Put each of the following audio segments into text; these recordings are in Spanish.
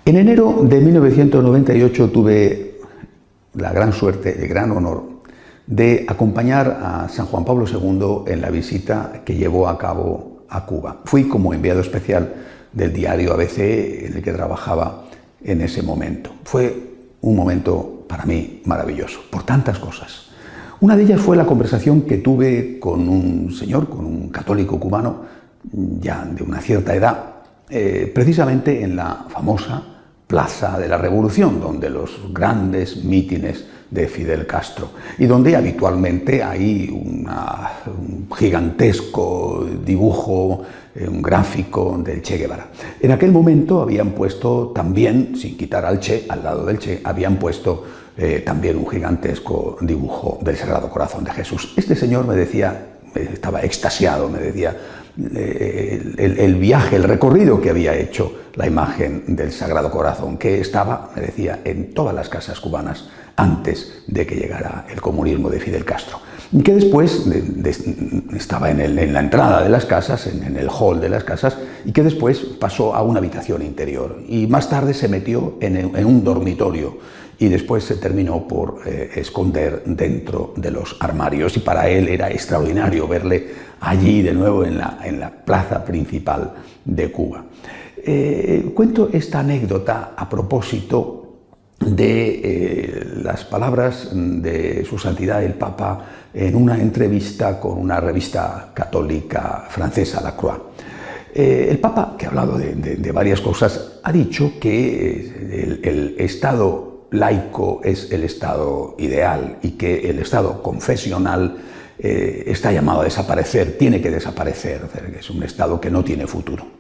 En enero de 1998 tuve la gran suerte, el gran honor de acompañar a San Juan Pablo II en la visita que llevó a cabo a Cuba. Fui como enviado especial del diario ABC en el que trabajaba en ese momento. Fue un momento para mí maravilloso, por tantas cosas. Una de ellas fue la conversación que tuve con un señor, con un católico cubano, ya de una cierta edad, precisamente en la famosa Plaza de la Revolución, donde los grandes mítines de Fidel Castro y donde habitualmente hay un gigantesco dibujo, un gráfico del Che Guevara. En aquel momento habían puesto también, sin quitar al Che, al lado del Che, habían puesto también un gigantesco dibujo del Sagrado Corazón de Jesús. Este señor me decía, estaba extasiado, me decía el viaje, el recorrido que había hecho la imagen del Sagrado Corazón, que estaba, me decía, en todas las casas cubanas antes de que llegara el comunismo de Fidel Castro, y que después estaba en la entrada de las casas, en el hall de las casas, y que después pasó a una habitación interior y más tarde se metió en un dormitorio y después se terminó por esconder dentro de los armarios, y para él era extraordinario verle allí de nuevo en la plaza principal de Cuba. Cuento esta anécdota a propósito de las palabras de Su Santidad el Papa en una entrevista con una revista católica francesa, La Croix. El Papa, que ha hablado de varias cosas, ha dicho que el Estado laico es el Estado ideal y que el Estado confesional está llamado a desaparecer, tiene que desaparecer, que es un Estado que no tiene futuro.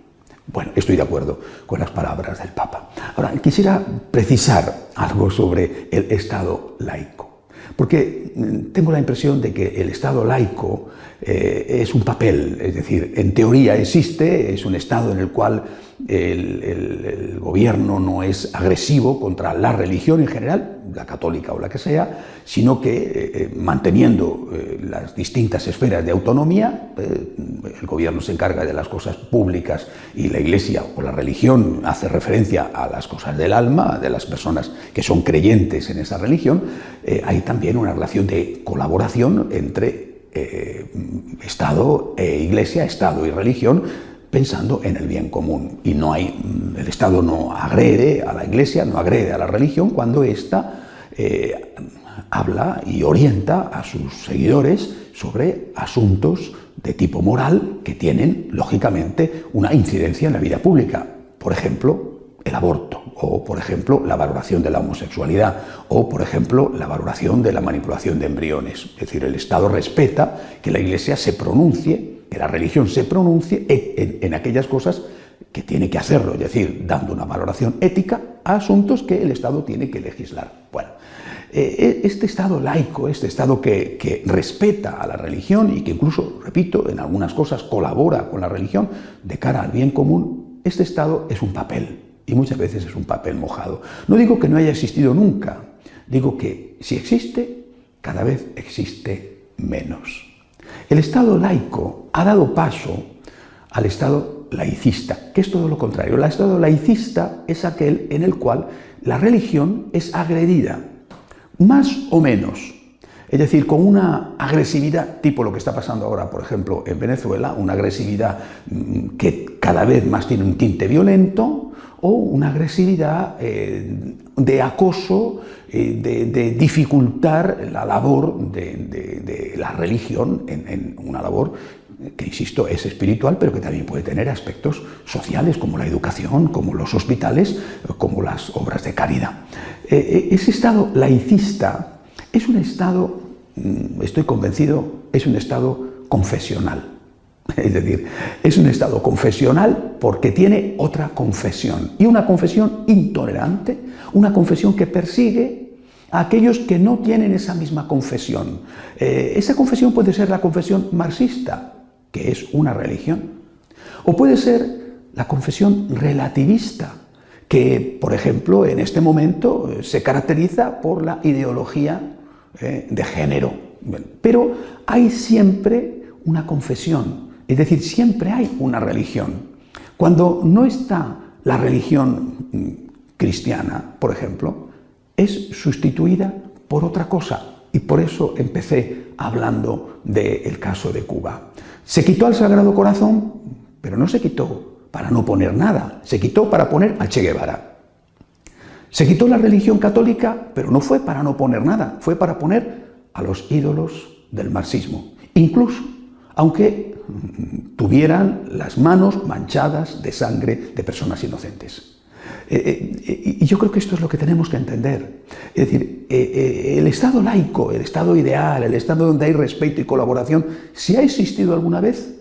Bueno, estoy de acuerdo con las palabras del Papa. Ahora, quisiera precisar algo sobre el Estado laico, porque tengo la impresión de que el Estado laico es un papel, es decir, en teoría existe, es un Estado en el cual el gobierno no es agresivo contra la religión en general, la católica o la que sea, sino que manteniendo las distintas esferas de autonomía, el gobierno se encarga de las cosas públicas y la Iglesia o la religión hace referencia a las cosas del alma, de las personas que son creyentes en esa religión. Hay también una relación de colaboración entre Estado e Iglesia, Estado y religión, pensando en el bien común. Y el Estado no agrede a la Iglesia, no agrede a la religión cuando ésta habla y orienta a sus seguidores sobre asuntos de tipo moral que tienen, lógicamente, una incidencia en la vida pública. Por ejemplo, el aborto, o por ejemplo, la valoración de la homosexualidad, o por ejemplo, la valoración de la manipulación de embriones. Es decir, el Estado respeta que la Iglesia se pronuncie, que la religión se pronuncie en aquellas cosas que tiene que hacerlo, es decir, dando una valoración ética a asuntos que el Estado tiene que legislar. Bueno, este Estado laico, este Estado que respeta a la religión y que incluso, repito, en algunas cosas colabora con la religión de cara al bien común, este Estado es un papel, y muchas veces es un papel mojado. No digo que no haya existido nunca, digo que si existe, cada vez existe menos. El Estado laico ha dado paso al Estado laicista, que es todo lo contrario. El Estado laicista es aquel en el cual la religión es agredida, más o menos. Es decir, con una agresividad, tipo lo que está pasando ahora, por ejemplo, en Venezuela, una agresividad que cada vez más tiene un tinte violento, o una agresividad de acoso, de dificultar la labor de la religión en una labor que, insisto, es espiritual, pero que también puede tener aspectos sociales, como la educación, como los hospitales, como las obras de caridad. Ese Estado laicista es un Estado, estoy convencido, es un Estado confesional. Es decir, es un Estado confesional porque tiene otra confesión, y una confesión intolerante, una confesión que persigue a aquellos que no tienen esa misma confesión. Esa confesión puede ser la confesión marxista, que es una religión, o puede ser la confesión relativista, que, por ejemplo, en este momento se caracteriza por la ideología de género. Pero hay siempre una confesión. Es decir, siempre hay una religión. Cuando no está la religión cristiana, por ejemplo, es sustituida por otra cosa. Y por eso empecé hablando del caso de Cuba. Se quitó al Sagrado Corazón, pero no se quitó para no poner nada, se quitó para poner a Che Guevara. Se quitó la religión católica, pero no fue para no poner nada, fue para poner a los ídolos del marxismo. Incluso, aunque tuvieran las manos manchadas de sangre de personas inocentes. Y yo creo que esto es lo que tenemos que entender. Es decir, el Estado laico, el Estado ideal, el Estado donde hay respeto y colaboración, si ha existido alguna vez,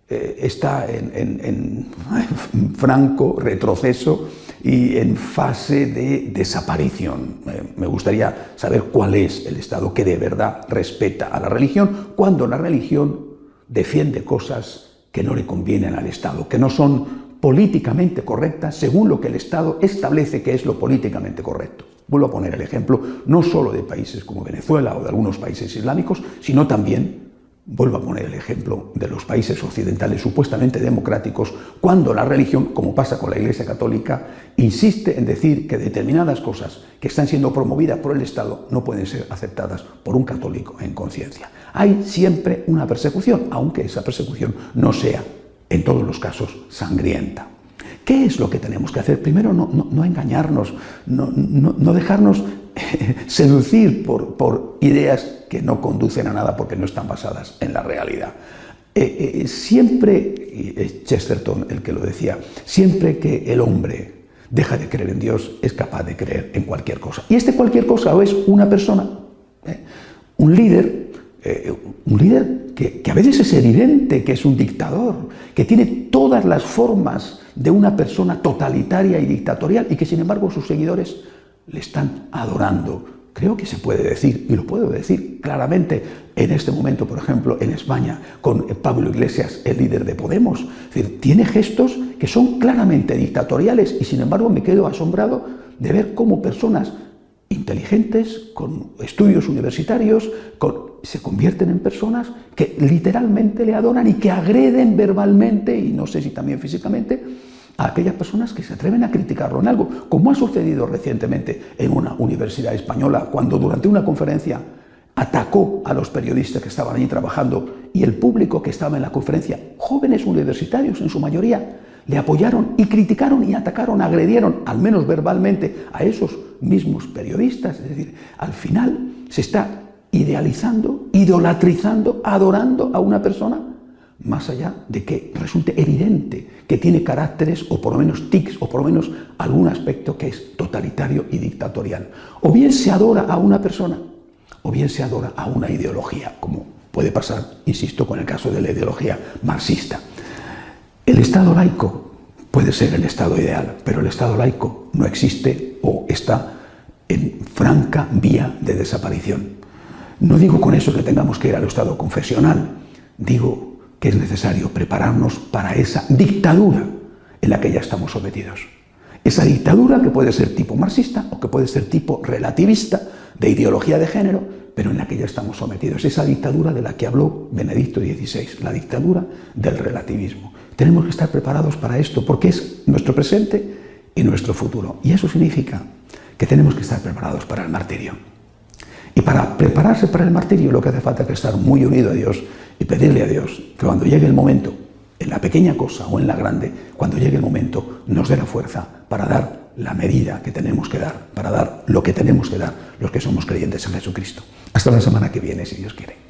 está en franco retroceso y en fase de desaparición. Me gustaría saber cuál es el Estado que de verdad respeta a la religión, cuando la religión defiende cosas que no le convienen al Estado, que no son políticamente correctas según lo que el Estado establece que es lo políticamente correcto. Vuelvo a poner el ejemplo no solo de países como Venezuela o de algunos países islámicos, sino también, vuelvo a poner el ejemplo de los países occidentales supuestamente democráticos, cuando la religión, como pasa con la Iglesia Católica, insiste en decir que determinadas cosas que están siendo promovidas por el Estado no pueden ser aceptadas por un católico en conciencia. Hay siempre una persecución, aunque esa persecución no sea en todos los casos sangrienta. ¿Qué es lo que tenemos que hacer? Primero, no engañarnos, no dejarnos seducir por ideas que no conducen a nada porque no están basadas en la realidad. Siempre, es Chesterton el que lo decía, siempre que el hombre deja de creer en Dios, es capaz de creer en cualquier cosa. Y cualquier cosa o es una persona, un líder que a veces es evidente que es un dictador, que tiene todas las formas de una persona totalitaria y dictatorial y que sin embargo sus seguidores le están adorando. Creo que se puede decir, y lo puedo decir claramente en este momento, por ejemplo, en España, con Pablo Iglesias, el líder de Podemos. Es decir, tiene gestos que son claramente dictatoriales y sin embargo me quedo asombrado de ver cómo personas inteligentes, con estudios universitarios, se convierten en personas que literalmente le adoran y que agreden verbalmente, y no sé si también físicamente, a aquellas personas que se atreven a criticarlo en algo, como ha sucedido recientemente en una universidad española, cuando durante una conferencia atacó a los periodistas que estaban allí trabajando y el público que estaba en la conferencia, jóvenes universitarios en su mayoría, le apoyaron y criticaron y atacaron, agredieron, al menos verbalmente, a esos mismos periodistas. Es decir, al final se está idealizando, idolatrizando, adorando a una persona, más allá de que resulte evidente que tiene caracteres o por lo menos tics o por lo menos algún aspecto que es totalitario y dictatorial. O bien se adora a una persona o bien se adora a una ideología, como puede pasar, insisto, con el caso de la ideología marxista. El Estado laico puede ser el Estado ideal, pero el Estado laico no existe o está en franca vía de desaparición. No digo con eso que tengamos que ir al Estado confesional, digo que es necesario prepararnos para esa dictadura en la que ya estamos sometidos. Esa dictadura que puede ser tipo marxista o que puede ser tipo relativista, de ideología de género, pero en la que ya estamos sometidos. Esa dictadura de la que habló Benedicto XVI, la dictadura del relativismo. Tenemos que estar preparados para esto, porque es nuestro presente y nuestro futuro. Y eso significa que tenemos que estar preparados para el martirio. Y para prepararse para el martirio lo que hace falta es estar muy unido a Dios y pedirle a Dios que cuando llegue el momento, en la pequeña cosa o en la grande, cuando llegue el momento, nos dé la fuerza para dar la medida que tenemos que dar, para dar lo que tenemos que dar los que somos creyentes en Jesucristo. Hasta la semana que viene, si Dios quiere.